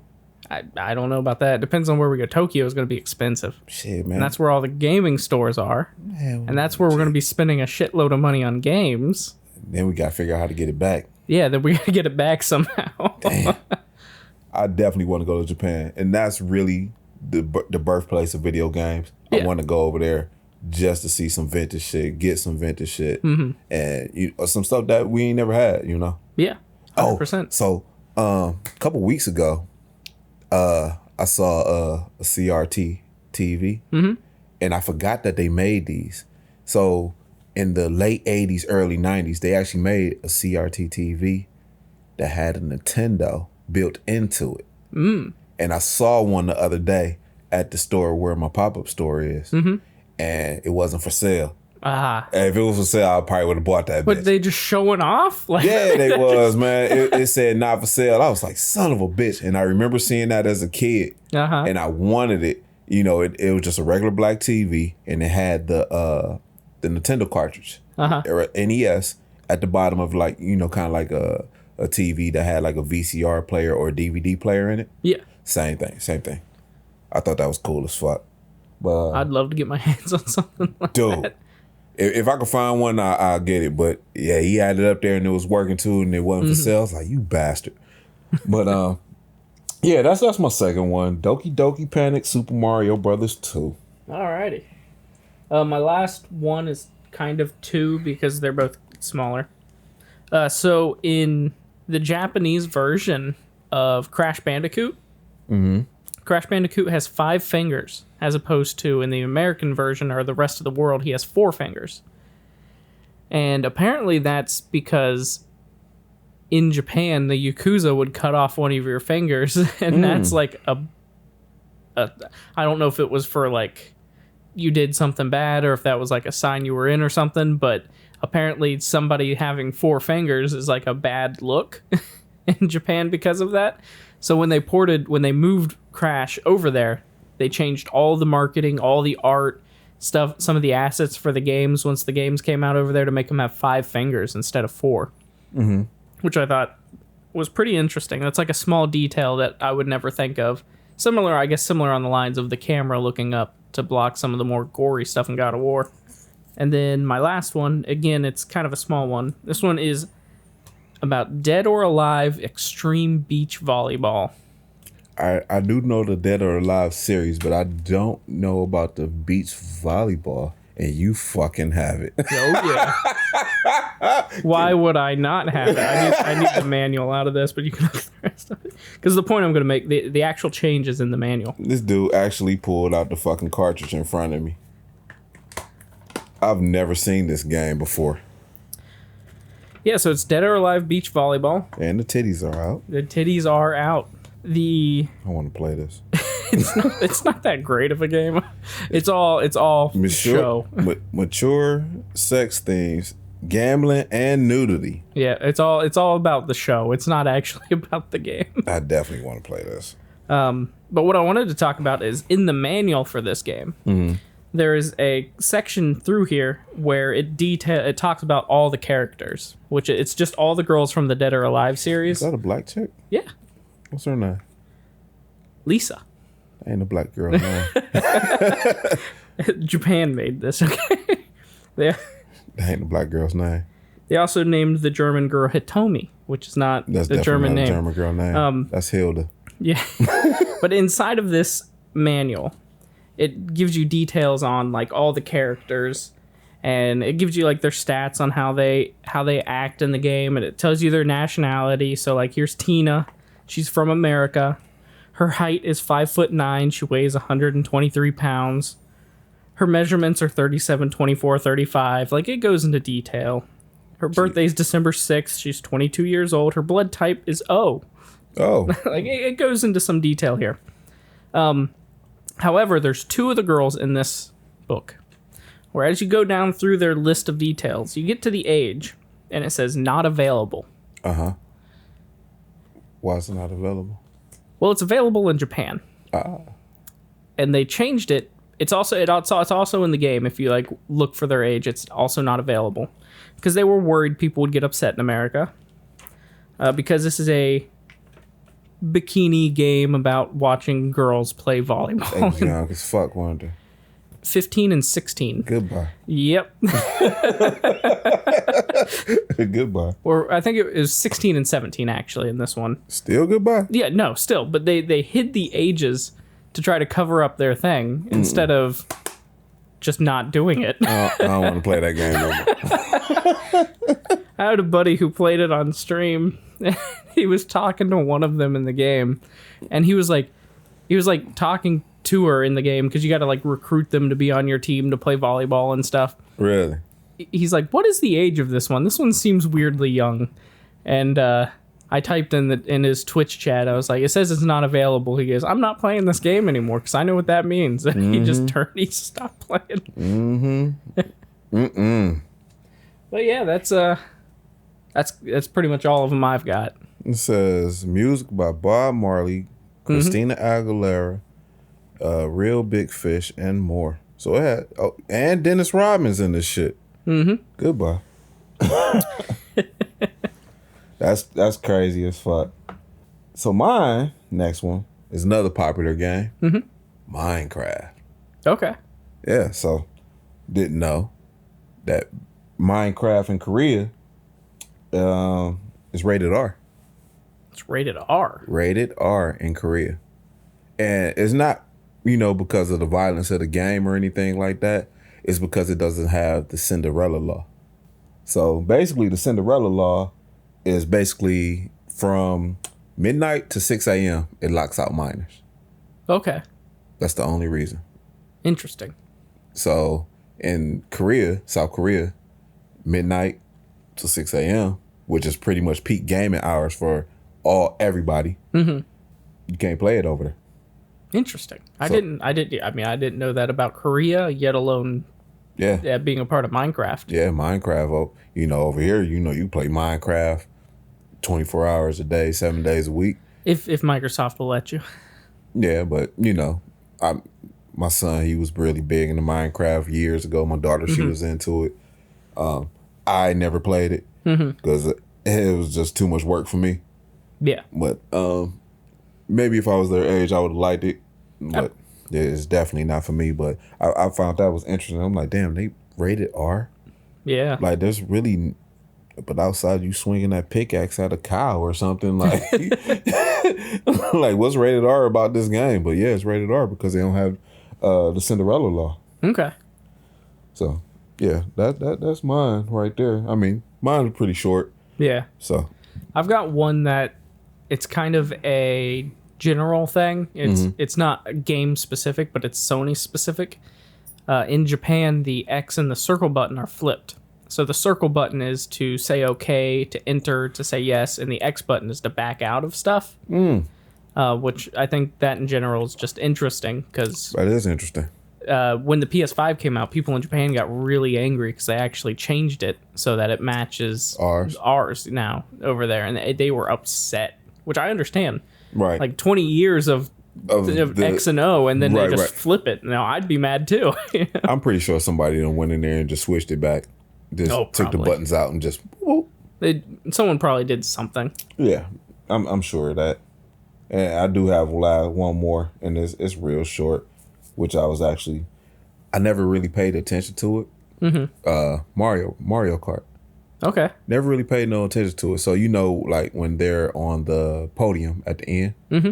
I don't know about that. It depends on where we go. Tokyo is going to be expensive. Shit, man. And that's where all the gaming stores are. Man, And that's where we're going to be spending a shitload of money on games. Then we got to figure out how to get it back. Yeah, then we got to get it back somehow. Damn. I definitely want to go to Japan. And that's really the birthplace of video games. Yeah. I want to go over there just to see some vintage shit, get some vintage shit. And some stuff that we ain't never had, Yeah, 100%. So a couple weeks ago, I saw a CRT TV, and I forgot that they made these. So in the late 80s, early 90s, they actually made a CRT TV that had a Nintendo built into it. And I saw one the other day at the store where my pop-up store is, and it wasn't for sale. And if it was for sale, I probably would have bought that But bitch. they just showing off? Like, Yeah, they was, man. It said not for sale. I was like, son of a bitch. And I remember seeing that as a kid, and I wanted it. It was just a regular black TV, and it had the Nintendo cartridge, NES, at the bottom of like, kind of like a TV that had like a VCR player or a DVD player in it. Yeah. Same thing. I thought that was cool as fuck. But I'd love to get my hands on something like dude, that. if I could find one, I'll get it. But yeah, he had it up there and it was working too, and it wasn't for sale. I was like, you bastard. But yeah, that's my second one. Doki Doki Panic Super Mario Brothers 2. Alrighty. My last one is kind of 2 because they're both smaller. So in the Japanese version of Crash Bandicoot, Crash Bandicoot has 5 fingers, as opposed to in the American version or the rest of the world, he has 4 fingers. And apparently that's because in Japan, the Yakuza would cut off one of your fingers, and that's like I don't know if it was for like you did something bad or if that was like a sign you were in or something, but apparently somebody having 4 fingers is like a bad look in Japan because of that. So when they moved Crash over there, they changed all the marketing, all the art stuff, some of the assets for the games once the games came out over there to make them have 5 fingers instead of 4. Which I thought was pretty interesting. That's like a small detail that I would never think of. Similar on the lines of the camera looking up to block some of the more gory stuff in God of War. And then my last one, again, it's kind of a small one. This one is about Dead or Alive Extreme Beach Volleyball. I do know the Dead or Alive series, but I don't know about the beach volleyball. And you fucking have it. Oh, yeah. Why would I not have it? I need the manual out of this, but you can have the rest of it. Because the point I'm going to make, the actual change is in the manual. This dude actually pulled out the fucking cartridge in front of me. I've never seen this game before. Yeah, so it's Dead or Alive Beach Volleyball. And the titties are out. The titties are out. I want to play this. it's not that great of a game. It's all show. Mature sex themes, gambling, and nudity. Yeah, it's all about the show. It's not actually about the game. I definitely want to play this. But what I wanted to talk about is in the manual for this game, there is a section through here where it talks about all the characters, which it's just all the girls from the Dead or Alive series. Is that a black chick? Yeah. What's her name? Lisa. Ain't a black girl name. Japan made this, okay? That ain't a black girl's name. They also named the German girl Hitomi, which is not the German name. That's definitely not a German girl name. That's Hilda. Yeah. But inside of this manual, it gives you details on like all the characters, and it gives you like their stats on how they act in the game, and it tells you their nationality. So like here's Tina. She's from America. Her height is 5'9". She weighs 123 pounds. Her measurements are 37, 24, 35. Like, it goes into detail. Her birthday is December 6th. She's 22 years old. Her blood type is O. Oh. Like, it goes into some detail here. However, there's two of the girls in this book where as you go down through their list of details, you get to the age, and it says not available. Uh-huh. Why is it not available? Well, it's available in Japan. And they changed it. It's also in the game. If you like look for their age, it's also not available because they were worried people would get upset in America. Because this is a bikini game about watching girls play volleyball. They young as fuck, wonder. 15 and 16. Goodbye. Yep. Goodbye. Or I think it was 16 and 17 actually in this one. Still goodbye? Yeah, no, still. But they hid the ages to try to cover up their thing instead of just not doing it. I don't want to play that game anymore. I had a buddy who played it on stream. He was talking to one of them in the game, and he was like talking to her in the game because you got to like recruit them to be on your team to play volleyball and stuff. Really? He's like, "What is the age of this one? This one seems weirdly young." And I typed in his Twitch chat. I was like, "It says it's not available." He goes, "I'm not playing this game anymore because I know what that means." And he stopped playing. But yeah, that's pretty much all of them I've got. It says music by Bob Marley, Christina Aguilera, Real Big Fish, and more. So it had and Dennis Rodman's in this shit. Goodbye. That's crazy as fuck. So mine next one is another popular game, Minecraft. Okay. Yeah. So didn't know that Minecraft in Korea is rated R. It's rated R. Rated R in Korea. And it's not, because of the violence of the game or anything like that. It's because it doesn't have the Cinderella law. So basically the Cinderella law is basically from midnight to 6 a.m. it locks out minors. Okay. That's the only reason. Interesting. So in Korea, South Korea, midnight to 6 a.m., which is pretty much peak gaming hours for everybody. You can't play it over there. Interesting. I didn't know that about Korea, yet alone being a part of Minecraft. Yeah, Minecraft. Over here, you play Minecraft 24 hours a day, 7 days a week. If Microsoft will let you. Yeah, but my son, he was really big into Minecraft years ago. My daughter, she was into it. I never played it because it was just too much work for me. Yeah. But maybe if I was their age, I would have liked it. But it's definitely not for me. But I found that was interesting. I'm like, damn, they rated R? Yeah. Like, there's really... But outside you swinging that pickaxe at a cow or something, like... like, what's rated R about this game? But yeah, it's rated R because they don't have the Cinderella law. Okay. So, yeah, that's mine right there. I mean, mine is pretty short. Yeah. So... I've got one that it's kind of a general thing. It's not game specific, but it's Sony specific. In Japan, the X and the circle button are flipped. So the circle button is to say okay, to enter, to say yes, and the X button is to back out of stuff. which I think that in general is just interesting because That is interesting. when the PS5 came out, people in Japan got really angry because they actually changed it so that it matches ours now over there, and they were upset, which I understand. Right. Like 20 years of X and O, and then they just flip it. Now I'd be mad too. I'm pretty sure somebody done went in there and just switched it back. Just took the buttons out and just whoop. Someone probably did something. Yeah, I'm sure of that. And I do have one more, and it's real short, which I never really paid attention to it. Mm-hmm. Mario Kart. Okay. Never really paid no attention to it. So like when they're on the podium at the end, mm-hmm.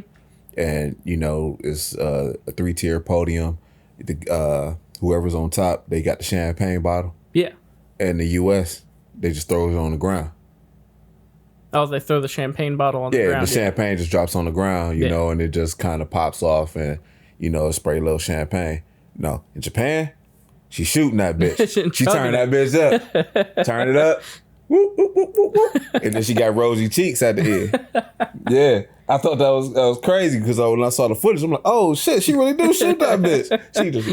and it's a 3-tier podium. Whoever's on top, they got the champagne bottle. Yeah. And the U.S., they just throw it on the ground. Oh, they throw the champagne bottle on the ground. Yeah, the champagne just drops on the ground, you know, and it just kind of pops off and, spray a little champagne. No, in Japan, she's shooting that bitch. She turned that bitch up. Turn it up. Whoop, whoop, whoop, whoop, whoop. And then she got rosy cheeks at the end. Yeah. I thought that was crazy because when I saw the footage, I'm like, oh, shit, she really do shoot that bitch. She just,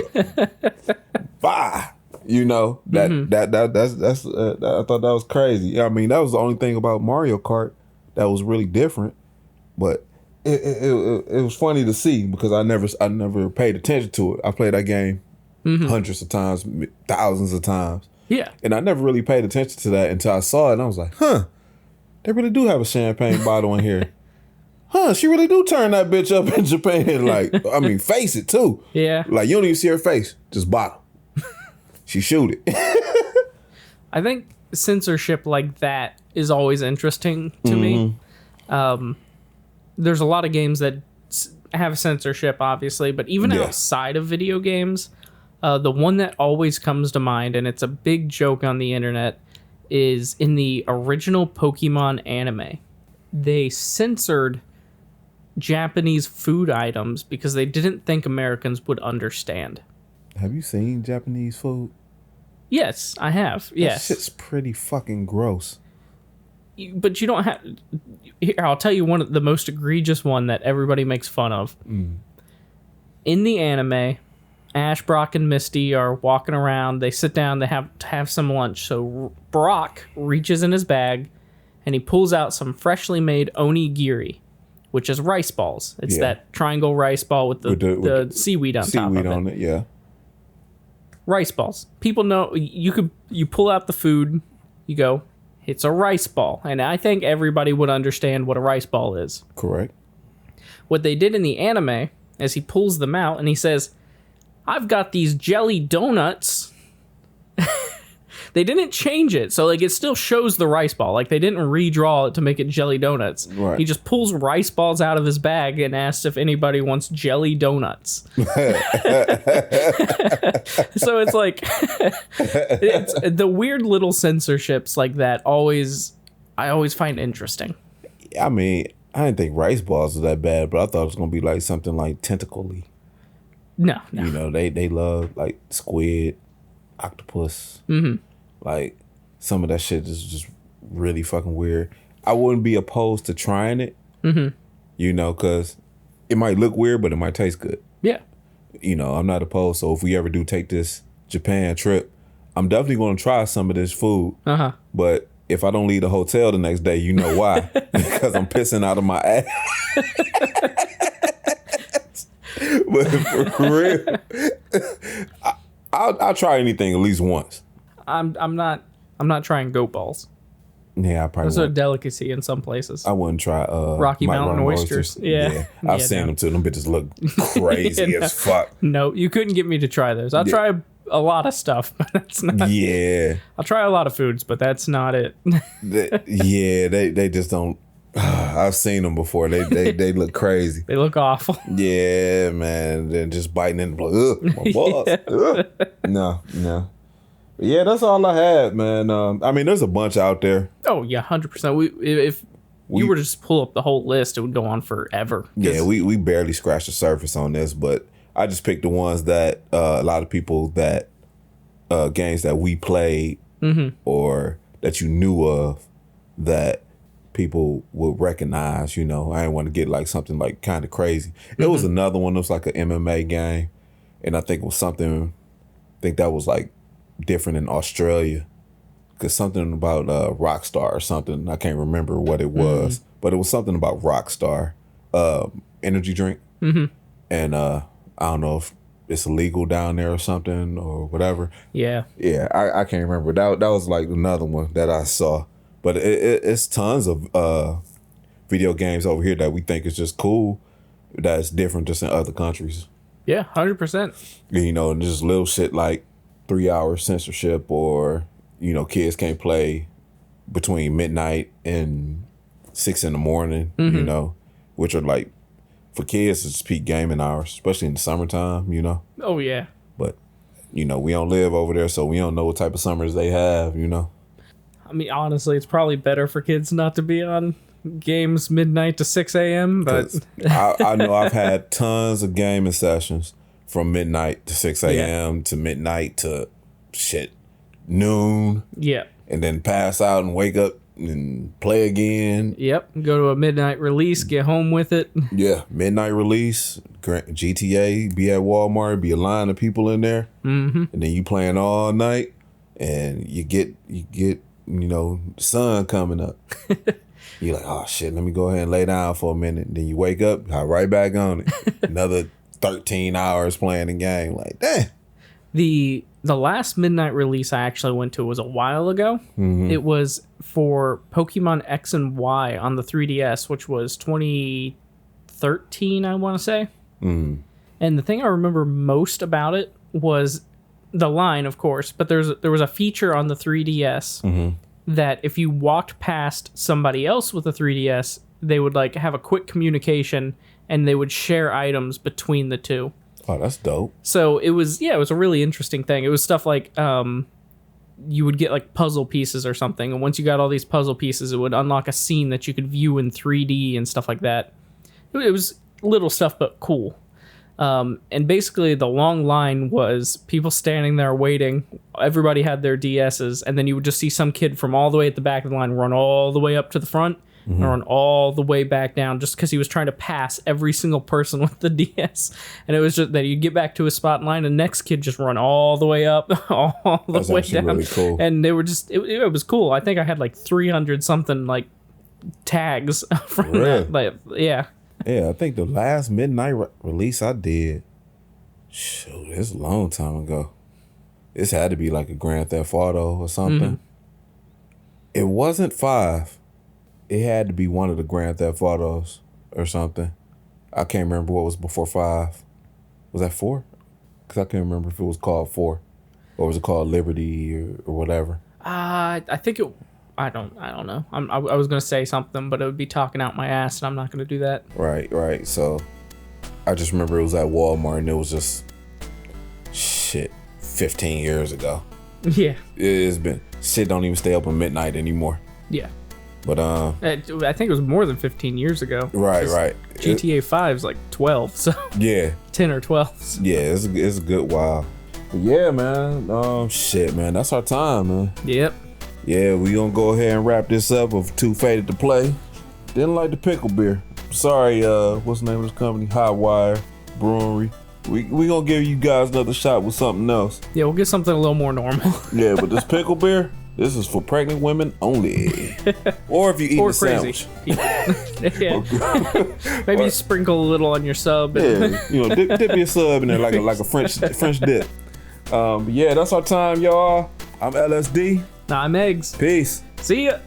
bah. That's I thought that was crazy. I mean, that was the only thing about Mario Kart that was really different, but it was funny to see because I never paid attention to it. I played that game hundreds of times, thousands of times. Yeah, and I never really paid attention to that until I saw it, and I was like, huh, they really do have a champagne bottle in here. Huh, she really do turn that bitch up in Japan. Like, I mean, face it too. Yeah, like you don't even see her face, just bottle. She shoot it. I think censorship like that is always interesting to me. There's a lot of games that have censorship, obviously, but even outside of video games, the one that always comes to mind, and it's a big joke on the internet, is in the original Pokemon anime. They censored Japanese food items because they didn't think Americans would understand. Have you seen Japanese food? Yes, I have. Yes. That shit's pretty fucking gross. But you don't have... Here, I'll tell you one of the most egregious one that everybody makes fun of. In the anime, Ash, Brock, and Misty are walking around. They sit down. They have some lunch. So Brock reaches in his bag, and he pulls out some freshly made onigiri, which is rice balls. It's that triangle rice ball with the seaweed on top of it. Seaweed on it, yeah. Rice balls. People know you pull out the food, you go, it's a rice ball. And I think everybody would understand what a rice ball is. Correct. What they did in the anime is he pulls them out and he says, I've got these jelly donuts. They didn't change it. So like it still shows the rice ball. Like they didn't redraw it to make it jelly donuts. Right. He just pulls rice balls out of his bag and asks if anybody wants jelly donuts. So it's like it's the weird little censorships like that I always find interesting. I mean, I didn't think rice balls was that bad, but I thought it was gonna be like something like tentacle-y. No. They love like squid, octopus. Like, some of that shit is just really fucking weird. I wouldn't be opposed to trying it, because it might look weird, but it might taste good. Yeah. I'm not opposed. So if we ever do take this Japan trip, I'm definitely going to try some of this food. But if I don't leave the hotel the next day, you know why? Because I'm pissing out of my ass. But for real, I'll try anything at least once. I'm not trying goat balls. Yeah, I probably. Those are a delicacy in some places. I wouldn't try Rocky Mountain oysters. Yeah. I've seen them too. Them bitches look crazy as fuck. No, you couldn't get me to try those. I'll try a lot of stuff, but that's not. Yeah. I'll try a lot of foods, but that's not it. They just don't. I've seen them before. They look crazy. They look awful. Yeah, man. They're just biting in. My balls. No. Yeah, that's all I had, man. I mean, there's a bunch out there. Oh yeah, 100%. If you were to just pull up the whole list, it would go on forever. Yeah, we barely scratched the surface on this, but I just picked the ones that a lot of people that games that we played or that you knew of that people would recognize, you know. I didn't want to get like something like kind of crazy. There was another one that was like an MMA game, and I think it was something, I think that was like different in Australia, because something about Rockstar or something. I can't remember what it was, but it was something about Rockstar, energy drink. And I don't know if it's illegal down there or something or whatever. Yeah. Yeah, I can't remember. That was like another one that I saw. But it's tons of video games over here that we think is just cool, that's different just in other countries. Yeah, 100%. You know, and just little shit like 3-hour censorship, or, you know, kids can't play between midnight and 6 in the morning, you know, which are like, for kids, it's peak gaming hours, especially in the summertime, you know. Oh, yeah. But, you know, we don't live over there, so we don't know what type of summers they have, you know. I mean, honestly, it's probably better for kids not to be on games midnight to 6 a.m., but... I know I've had tons of gaming sessions from midnight to 6 a.m. to midnight to, noon. Yeah. And then pass out and wake up and play again. Yep. Go to a midnight release, get home with it. Yeah. Midnight release, GTA, be at Walmart, be a line of people in there. And then you playing all night, and you get you know, the sun coming up. You're like, oh shit, let me go ahead and lay down for a minute. Then you wake up, hop right back on it. Another 13 hours playing the game. Like, damn. The last midnight release I actually went to was a while ago. It was for Pokemon X and Y on the 3DS, which was 2013, I want to say. And the thing I remember most about it was the line, of course, but there was a feature on the 3DS that if you walked past somebody else with a 3DS, they would like have a quick communication and they would share items between the two. Oh, that's dope. So it was a really interesting thing. It was stuff like you would get like puzzle pieces or something, and once you got all these puzzle pieces, it would unlock a scene that you could view in 3D and stuff like that. It was little stuff, but cool. And basically the long line was people standing there waiting. Everybody had their DSs, and then you would just see some kid from all the way at the back of the line run all the way up to the front and run all the way back down just because he was trying to pass every single person with the DS. And it was just that you'd get back to his spot in line, and the next kid just run all the way up, all the way down. Really cool. And they were just, it was cool. I think I had like 300 something like tags from that. Like, yeah. Yeah, I think the last midnight release I did, shoot, it's a long time ago. This had to be like a Grand Theft Auto or something. It wasn't 5. It had to be one of the Grand Theft Autos or something. I can't remember what was before 5. Was that 4? Because I can't remember if it was called 4 or was it called Liberty or whatever. I think it. I don't know. I was gonna say something, but it would be talking out my ass, and I'm not gonna do that. Right. So I just remember it was at Walmart, and it was just 15 years ago. Yeah. It's been shit. Don't even stay open midnight anymore. Yeah. But I think it was more than 15 years ago. Right. GTA 5 is like 12, so yeah, 10 or 12. So. Yeah, it's a good while. But yeah, man. Shit, man. That's our time, man. Yep. Yeah, we gonna go ahead and wrap this up of Too Faded to Play. Didn't like the pickle beer. Sorry, what's the name of this company? Hot Wire Brewery. We gonna give you guys another shot with something else. Yeah, we'll get something a little more normal. Yeah, but this pickle beer, this is for pregnant women only. Or if you eat a sandwich. Yeah. Maybe sprinkle a little on your sub. Yeah, dip your sub in there like a French dip. But yeah, that's our time, y'all. I'm LSD. I'm Eggs. Peace. See ya.